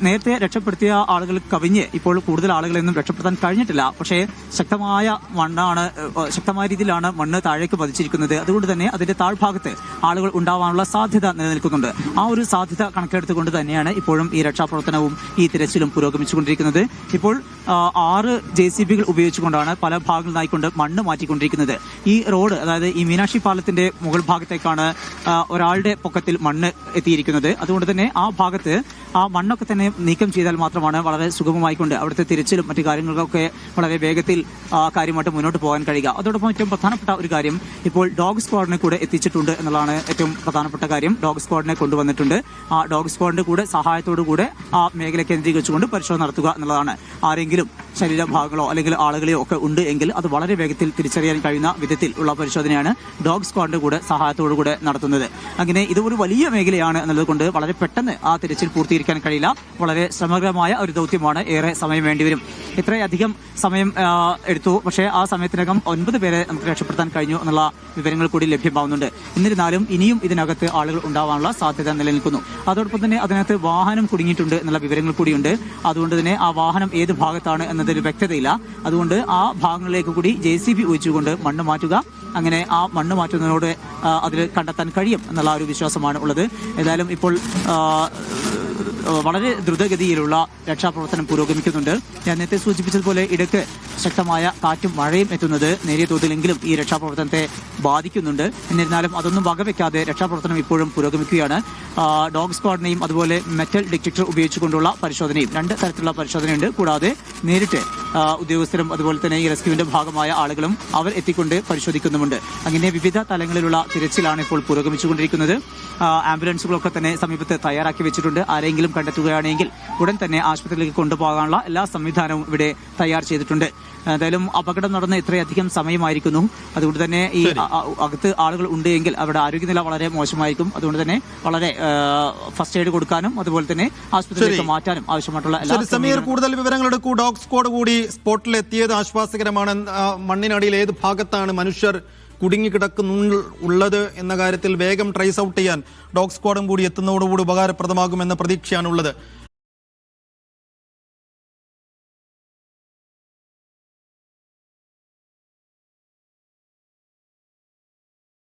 നേരത്തെ രക്ഷപ്പെടുത്തിയ ആളുകൾ കവിഞ്ഞ് ഇപ്പോൾ കൂടുതൽ ആളുകളെയൊന്നും രക്ഷപ്പെടുത്താൻ കഴിഞ്ഞിട്ടില്ല. പക്ഷേ ശക്തമായ രീതിയിലാണ് മണ്ണ് താഴേക്ക് പതിച്ചിരിക്കുന്നത്. അതുകൊണ്ട് തന്നെ അതിന്റെ താഴ്ഭാഗത്ത് ആളുകൾ ഉണ്ടാവാനുള്ള സാധ്യത നിലനിൽക്കുന്നുണ്ട്. ആ ഒരു സാധ്യത കണക്കിലെടുത്തുകൊണ്ട് തന്നെയാണ് ഇപ്പോഴും ഈ രക്ഷാപ്രവർത്തനവും ഈ തിരച്ചിലും പുരോഗമിച്ചുകൊണ്ടിരിക്കുന്നത്. ഇപ്പോൾ 6 JCBകൾ ഉപയോഗിച്ചുകൊണ്ടാണ് പല ഭാഗങ്ങളിൽ നിന്നായിക്കൊണ്ട് മണ്ണ് മാറ്റിക്കൊണ്ടിരിക്കുന്നത്. ഈ റോഡ്, അതായത് ഈ മീനാക്ഷി പാലത്തിന്റെ മുകൾ ഭാഗത്തേക്കാണ് ഒരാളുടെ പൊക്കത്തിൽ മണ്ണ് എത്തിയിരിക്കുന്നത്. അതുകൊണ്ട് തന്നെ ആ ഭാഗത്ത് ആ മണ്ണൊക്കെ തന്നെ നീക്കം ചെയ്താൽ മാത്രമാണ് വളരെ സുഗമമായിക്കൊണ്ട് അവിടുത്തെ തിരച്ചിലും മറ്റു കാര്യങ്ങൾക്കൊക്കെ വളരെ വേഗത്തിൽ കാര്യമായിട്ട് മുന്നോട്ട് പോകാൻ കഴിയുക. അതോടൊപ്പം ഏറ്റവും പ്രധാനപ്പെട്ട ഒരു കാര്യം, ഇപ്പോൾ ഡോഗ് സ്ക്വാഡിനെ കൂടെ എത്തിച്ചിട്ടുണ്ട് എന്നുള്ളതാണ് ഏറ്റവും പ്രധാനപ്പെട്ട കാര്യം. ഡോഗ് സ്ക്വാഡിനെ കൊണ്ടുവന്നിട്ടുണ്ട്. ആ ഡോഗ് സ്ക്വാഡിന്റെ കൂടെ സഹായത്തോടു കൂടെ ആ മേഖല കേന്ദ്രീകരിച്ചുകൊണ്ട് പരിശോധന നടത്തുക എന്നുള്ളതാണ്. ആരെങ്കിലും ശരീരഭാഗങ്ങളോ അല്ലെങ്കിൽ ആളുകളെയോ ഒക്കെ ഉണ്ട് എങ്കിൽ അത് വളരെ വേഗത്തിൽ തിരിച്ചറിയാൻ കഴിയുന്ന വിധത്തിൽ ഉള്ള പരിശോധനയാണ് ഡോഗ് സ്ക്വാഡിന്റെ കൂടെ സഹായത്തോടു കൂടെ നടത്തുന്നത്. അങ്ങനെ ഇത് ഒരു വലിയ മേഖലയാണ് എന്നുള്ളത് കൊണ്ട് വളരെ പെട്ടെന്ന് ആ തിരച്ചിൽ പൂർത്തീകരിക്കാൻ കഴിയില്ല. വളരെ ശ്രമകരമായ ഒരു ദൗത്യമാണ്. ഏറെ സമയം വേണ്ടിവരും. ഇത്രയധികം സമയം എടുത്തു. പക്ഷേ ആ സമയത്തിനകം 9 പേരെ നമുക്ക് രക്ഷപ്പെടുത്താൻ കഴിഞ്ഞു എന്നുള്ള വിവരങ്ങൾ കൂടി ലഭ്യമാവുന്നുണ്ട്. എന്നിരുന്നാലും ഇനിയും ഇതിനകത്ത് ആളുകൾ ഉണ്ടാവാനുള്ള സാധ്യത നിലനിൽക്കുന്നു. അതോടൊപ്പം തന്നെ അതിനകത്ത് വാഹനം കുടുങ്ങിയിട്ടുണ്ട് എന്നുള്ള വിവരങ്ങൾ കൂടിയുണ്ട്. അതുകൊണ്ട് തന്നെ ആ വാഹനം ഏത് ഭാഗത്താണ് എന്നതിൽ വ്യക്തതയില്ല. അതുകൊണ്ട് ആ ഭാഗങ്ങളിലേക്ക് കൂടി JCB ഉപയോഗിച്ചുകൊണ്ട് മണ്ണ് മാറ്റുക, അങ്ങനെ ആ മണ്ണ് മാറ്റുന്നതിനോട് അതിൽ കണ്ടെത്താൻ കഴിയും എന്നുള്ള ഒരു വിശ്വാസമാണ് ഉള്ളത്. ഏതായാലും ഇപ്പോൾ വളരെ ദ്രുതഗതിയിലുള്ള രക്ഷാപ്രവർത്തനം പുരോഗമിക്കുന്നുണ്ട്. ഞാൻ നേരത്തെ സൂചിപ്പിച്ചതുപോലെ ഇടയ്ക്ക് ശക്തമായ കാറ്റും മഴയും എത്തുന്നത് നേരിയ തോതിലെങ്കിലും ഈ രക്ഷാപ്രവർത്തനത്തെ ബാധിക്കുന്നുണ്ട്. എന്നിരുന്നാലും അതൊന്നും വകവെക്കാതെ രക്ഷാപ്രവർത്തനം ഇപ്പോഴും പുരോഗമിക്കുകയാണ്. ഡോഗ് സ്ക്വാഡിനെയും അതുപോലെ മെറ്റൽ ഡിറ്റക്ടർ ഉപയോഗിച്ചുകൊണ്ടുള്ള പരിശോധനയും 2 തരത്തിലുള്ള പരിശോധനയുണ്ട്. കൂടാതെ നേരിട്ട് ഉദ്യോഗസ്ഥരും അതുപോലെ തന്നെ ഈ റെസ്ക്യൂവിന്റെ ഭാഗമായ ആളുകളും അവർ എത്തിക്കൊണ്ട് പരിശോധിക്കുന്നുമുണ്ട്. അങ്ങനെ വിവിധ തലങ്ങളിലുള്ള തിരച്ചിലാണ് ഇപ്പോൾ പുരോഗമിച്ചുകൊണ്ടിരിക്കുന്നത്. ആംബുലൻസുകളൊക്കെ തന്നെ സമീപത്ത് തയ്യാറാക്കി വെച്ചിട്ടുണ്ട്. ആരെങ്കിലും കണ്ടെത്തുകയാണെങ്കിൽ ഉടൻ തന്നെ ആശുപത്രിയിലേക്ക് കൊണ്ടുപോകാനുള്ള എല്ലാ സംവിധാനവും ഇവിടെ തയ്യാർ ചെയ്തിട്ടുണ്ട്. എന്തായാലും അപകടം നടന്ന ഇത്രയധികം സമയമായിരിക്കുന്നു. അതുകൊണ്ട് തന്നെ ഈ അകത്ത് ആളുകൾ ഉണ്ട് എങ്കിൽ അവരുടെ ആരോഗ്യനില വളരെ മോശമായിരിക്കും. അതുകൊണ്ട് തന്നെ വളരെ ഫസ്റ്റ് എയ്ഡ് കൊടുക്കാനും അതുപോലെ തന്നെ ആശുപത്രിയിലേക്ക് മാറ്റാനും ആവശ്യമായിട്ടുള്ള എല്ലാ കൂടുതൽ വിവരങ്ങൾ എടുക്കൂ. ഡോഗ് സ്ക്വാഡ് കൂടി സ്പോട്ടിൽ എത്തിയത് ആശ്വാസകരമാണ്. മണ്ണിനടിയിൽ ഏത് ഭാഗത്താണ് മനുഷ്യർ കുടുങ്ങിക്കിടക്കുന്നുള്ളത് എന്ന കാര്യത്തിൽ വേഗം ട്രേസ് ഔട്ട് ചെയ്യാൻ ഡോഗ് സ്ക്വാഡും കൂടി എത്തുന്നതോടുകൂടി ഉപകാരപ്രദമാകുമെന്ന പ്രതീക്ഷയാണുള്ളത്.